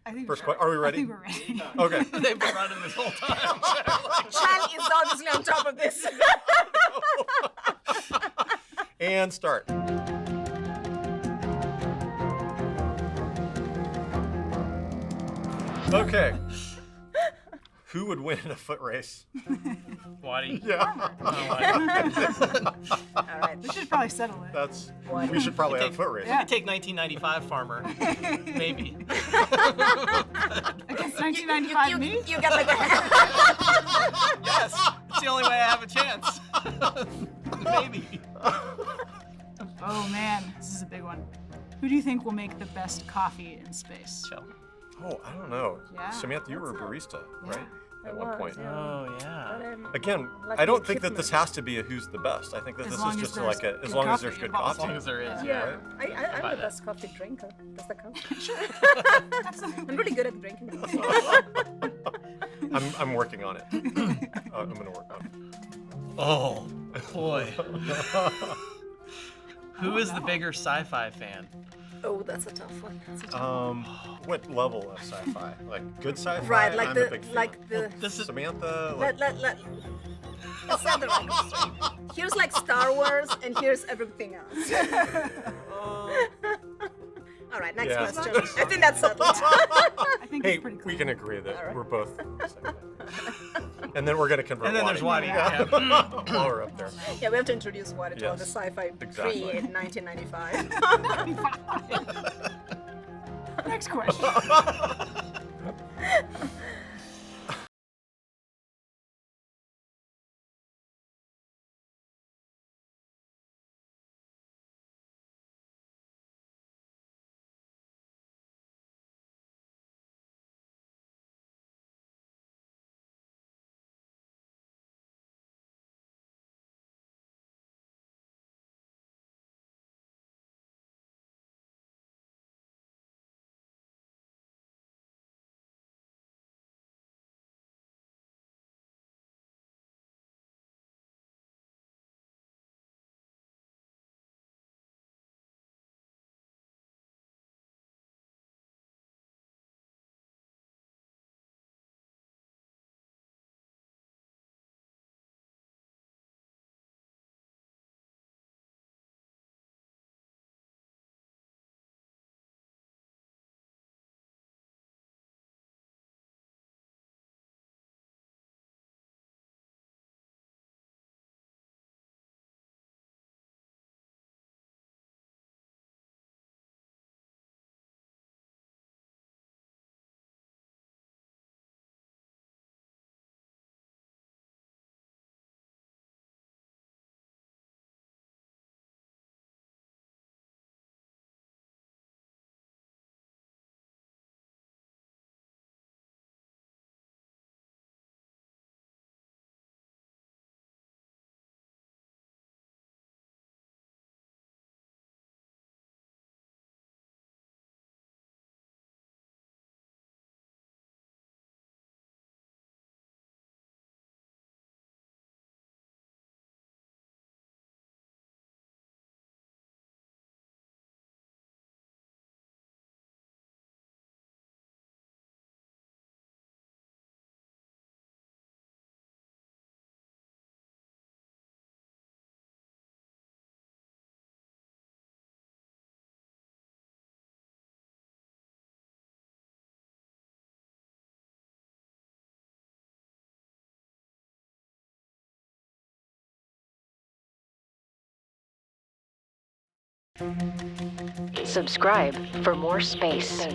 Are we ready? I think we're ready. Okay. They've been running this whole time. Kjell is obviously on top of this. And start. Okay. Who would win in a foot race? Waddy. Yeah. All right. We should probably settle it. We should probably have a foot race. We could take 1995 farmer. Maybe. Against 1995 me? You get like a Yes. It's the only way I have a chance. Maybe. Oh man, this is a big one. Who do you think will make the best coffee in space? Chill. Oh, I don't know. Yeah. Samantha, you were a barista, right? At one point. Oh, yeah. Again, I don't think that this has to be a who's the best. I think that As this long is as just there's like good as long as there's coffee good involved. As coffee. long as there is. Yeah, Right? I'm buy the that. best coffee drinker. Does that count? Sure. Absolutely. I'm really good at drinking coffee. I'm working on it. I'm gonna work on it. Oh, boy. Who is the bigger sci-fi fan? Oh, that's a tough one. That's a tough What level of sci-fi? Like good sci-fi? Right, like I'm the a big fan. like the. This is Samantha. Like, Let's set the record straight. Here's like Star Wars, and here's everything else. All right, next Yeah. question. I think that's settled. I think hey, it's pretty clear. we can agree that All right. we're both. And then we're gonna convert. And then there's Waddy. Waddy. Yeah. While we're up there. Yeah, we have to introduce what it was, the Yes, sci-fi exactly. pre-1995. Next question. Subscribe for more space.